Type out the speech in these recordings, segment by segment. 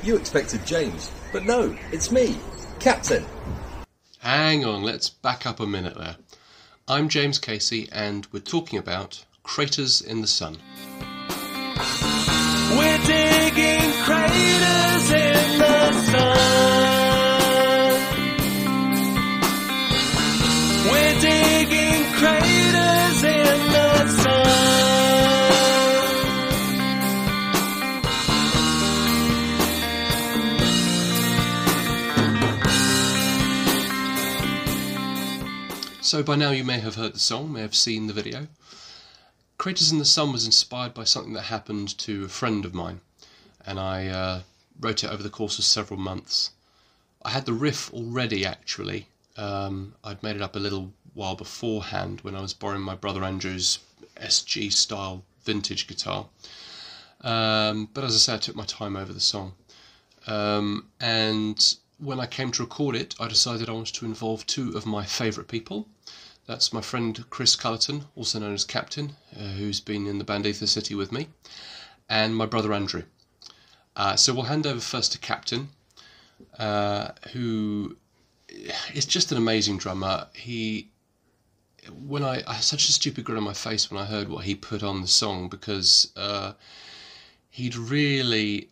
You expected James, but no, it's me, Captain. Hang on, let's back up a minute there. I'm James Casey and we're talking about craters in the sun. We're digging craters in the sun. We're digging craters in the sun. So by now you may have heard the song, may have seen the video. Craters in the Sun was inspired by something that happened to a friend of mine, and I wrote it over the course of several months. I had the riff already actually. I'd made it up a little while beforehand when I was borrowing my brother Andrew's SG style vintage guitar. But as I said, I took my time over the song. And when I came to record it, I decided I wanted to involve two of my favourite people. That's my friend Chris Culleton, also known as Captain, who's been in the band Ether City with me, and my brother Andrew. So we'll hand over first to Captain, who is just an amazing drummer. I had such a stupid grin on my face when I heard what he put on the song, because he'd really...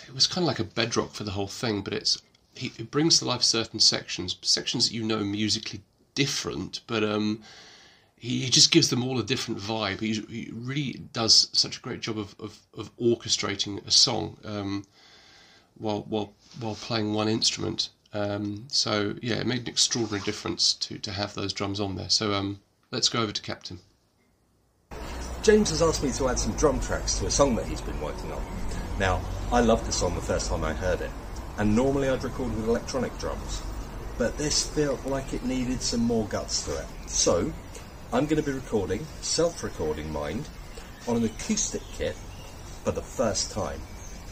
It was kind of like a bedrock for the whole thing, but it brings to life certain sections that you know musically different, but he just gives them all a different vibe. He really does such a great job of orchestrating a song while playing one instrument. So yeah, it made an extraordinary difference to have those drums on there. So let's go over to Captain. James has asked me to add some drum tracks to a song that he's been working on. Now, I loved the song the first time I heard it, and normally I'd record with electronic drums, but this felt like it needed some more guts to it. So, I'm going to be recording, self-recording mind, on an acoustic kit for the first time.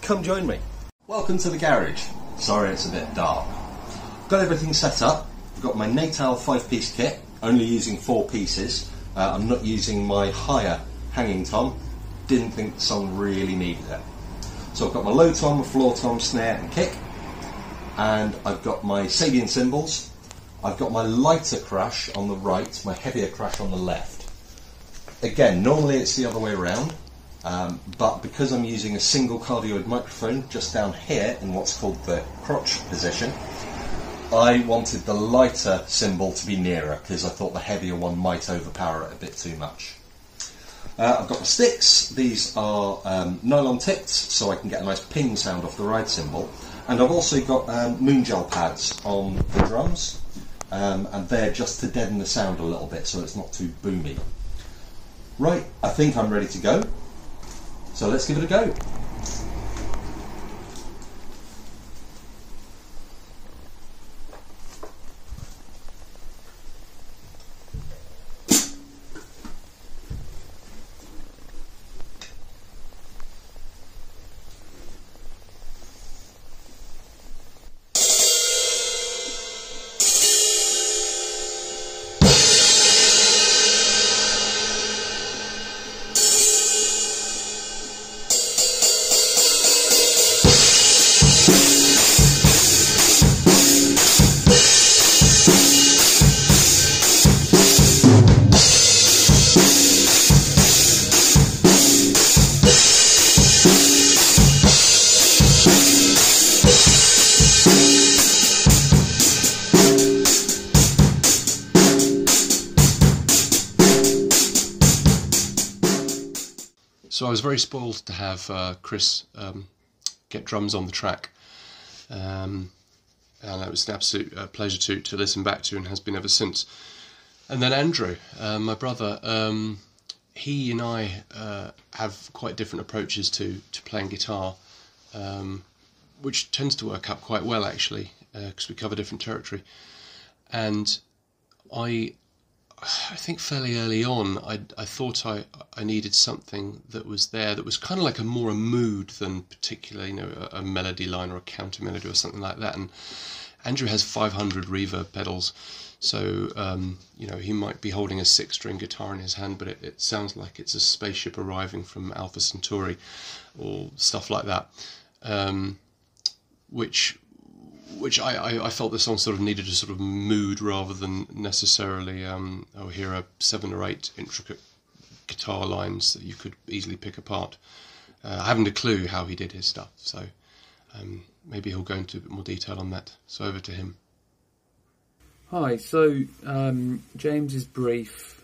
Come join me. Welcome to the garage. Sorry it's a bit dark. Got everything set up. I've got my Natal 5-piece kit, only using 4 pieces. I'm not using my higher hanging tom. Didn't think the song really needed it. So I've got my low tom, my floor tom, snare and kick, and I've got my Sabian cymbals. I've got my lighter crash on the right, my heavier crash on the left. Again, normally it's the other way around, but because I'm using a single cardioid microphone just down here in what's called the crotch position, I wanted the lighter cymbal to be nearer because I thought the heavier one might overpower it a bit too much. I've got my sticks. These are nylon tipped, so I can get a nice ping sound off the ride cymbal. And I've also got moon gel pads on the drums, and they're just to deaden the sound a little bit so it's not too boomy. Right, I think I'm ready to go, so let's give it a go. So I was very spoiled to have Chris get drums on the track, and it was an absolute pleasure to listen back to, and has been ever since. And then Andrew, my brother, he and I have quite different approaches to playing guitar, which tends to work out quite well actually, because we cover different territory. And I think fairly early on, I thought I needed something that was there, that was kind of like more a mood than particularly, a melody line or a counter melody or something like that. And Andrew has 500 reverb pedals, so he might be holding a 6-string guitar in his hand, but it sounds like it's a spaceship arriving from Alpha Centauri or stuff like that. which I felt the song sort of needed a sort of mood rather than necessarily here are 7 or 8 intricate guitar lines that you could easily pick apart. I haven't a clue how he did his stuff, so maybe he'll go into a bit more detail on that. So over to him. Hi, so James's brief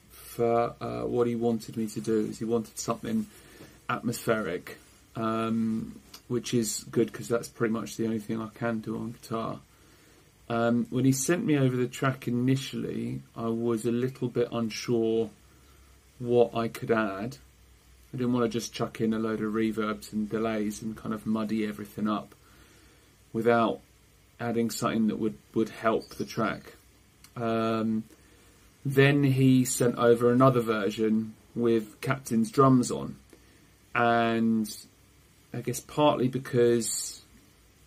for what he wanted me to do is he wanted something atmospheric, which is good because that's pretty much the only thing I can do on guitar. When he sent me over the track initially, I was a little bit unsure what I could add. I didn't want to just chuck in a load of reverbs and delays and kind of muddy everything up without adding something that would help the track. Then he sent over another version with Captain's drums on, and I guess partly because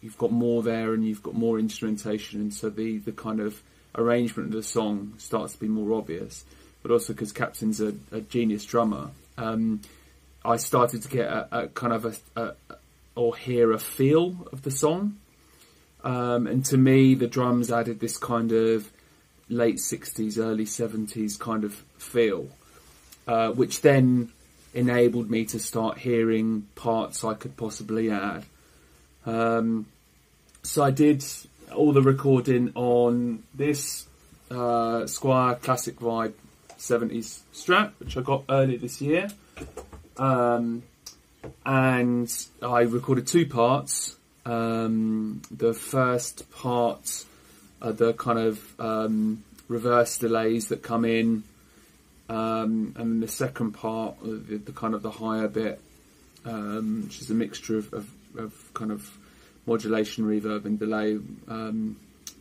you've got more there and you've got more instrumentation, and so the kind of arrangement of the song starts to be more obvious, but also because Captain's a genius drummer. I started to get a kind of or hear a feel of the song. And to me, the drums added this kind of late 60s, early 70s kind of feel, which then enabled me to start hearing parts I could possibly add. So I did all the recording on this Squire Classic Vibe 70s Strat, which I got earlier this year. And I recorded 2 parts. The first part are the kind of reverse delays that come in, and the second part, the kind of the higher bit, which is a mixture of kind of modulation, reverb and delay,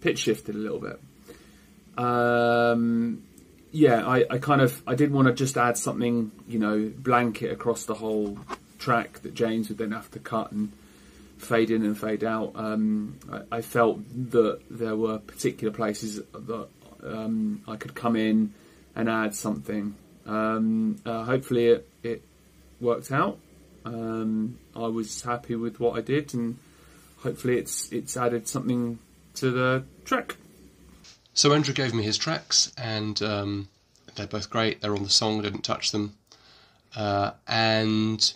pitch shifted a little bit. Yeah, I didn't want to just add something, you know, blanket across the whole track that James would then have to cut and fade in and fade out. I felt that there were particular places that I could come in and add something. Hopefully it worked out. I was happy with what I did, and hopefully it's added something to the track. So Andrew gave me his tracks, and they're both great. They're on the song, I didn't touch them. And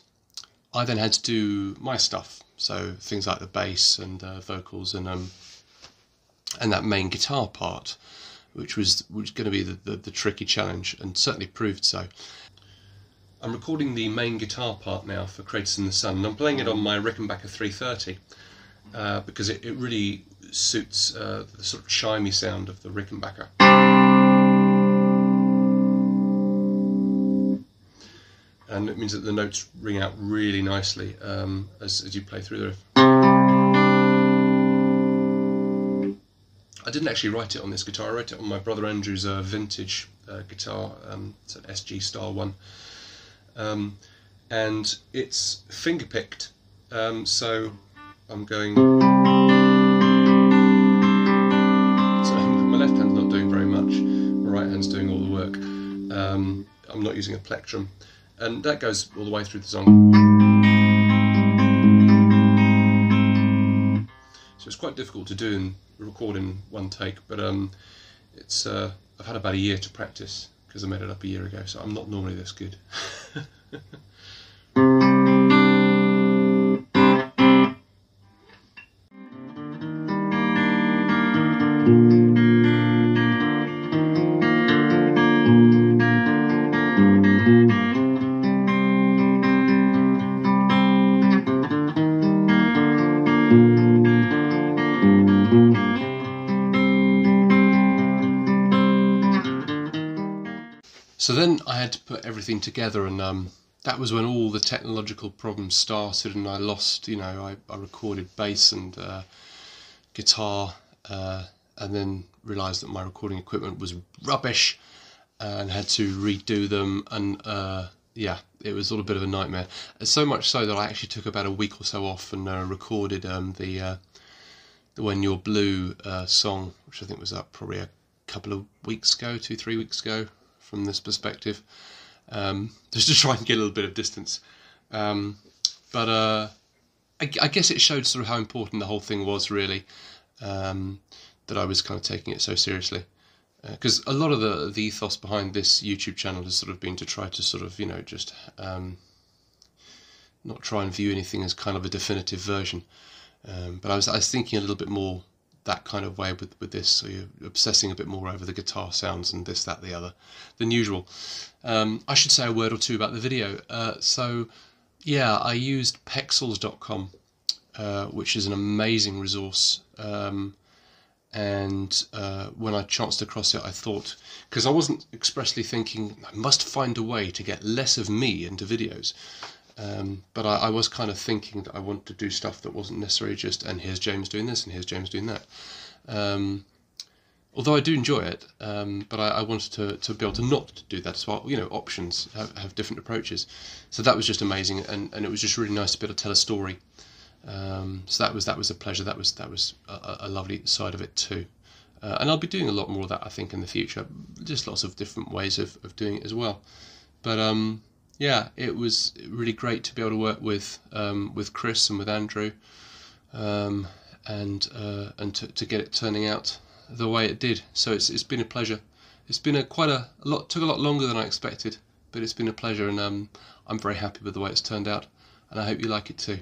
I then had to do my stuff. So things like the bass and vocals and that main guitar part, which was going to be the tricky challenge, and certainly proved so. I'm recording the main guitar part now for Craters in the Sun, and I'm playing it on my Rickenbacker 330 because it really suits the sort of chimey sound of the Rickenbacker. And it means that the notes ring out really nicely as you play through the riff. I didn't actually write it on this guitar, I wrote it on my brother Andrew's vintage guitar. It's an SG style one. And it's finger picked, so I'm going... So my left hand's not doing very much, my right hand's doing all the work. I'm not using a plectrum. And that goes all the way through the song. So it's quite difficult to do and record in one take, but it's I've had about a year to practice because I made it up a year ago, so I'm not normally this good. So then I had to put everything together, and that was when all the technological problems started, and I lost, you know, I recorded bass and guitar, and then realised that my recording equipment was rubbish and had to redo them, and yeah, it was all a bit of a nightmare. So much so that I actually took about a week or so off and recorded the When You're Blue song, which I think was up probably a couple of weeks ago, 2-3 weeks ago, from this perspective, just to try and get a little bit of distance. But I guess it showed sort of how important the whole thing was, really, that I was kind of taking it so seriously. Because a lot of the ethos behind this YouTube channel has sort of been to try to sort of, just not try and view anything as kind of a definitive version. But I was thinking a little bit more that kind of way with this, so you're obsessing a bit more over the guitar sounds and this, that, the other than usual. I should say a word or two about the video. So yeah, I used pexels.com, which is an amazing resource. And when I chanced across it, I thought, because I wasn't expressly thinking I must find a way to get less of me into videos, but I was kind of thinking that I wanted to do stuff that wasn't necessarily just, and here's James doing this and here's James doing that. Although I do enjoy it, but I wanted to be able to not do that as well. Options have different approaches. So that was just amazing, and it was just really nice to be able to tell a story. So that was a pleasure. That was a lovely side of it too. And I'll be doing a lot more of that, I think, in the future. Just lots of different ways of doing it as well. But yeah, it was really great to be able to work with Chris and with Andrew, and to get it turning out the way it did. So it's been a pleasure. It's been took a lot longer than I expected, but it's been a pleasure, and I'm very happy with the way it's turned out, and I hope you like it too.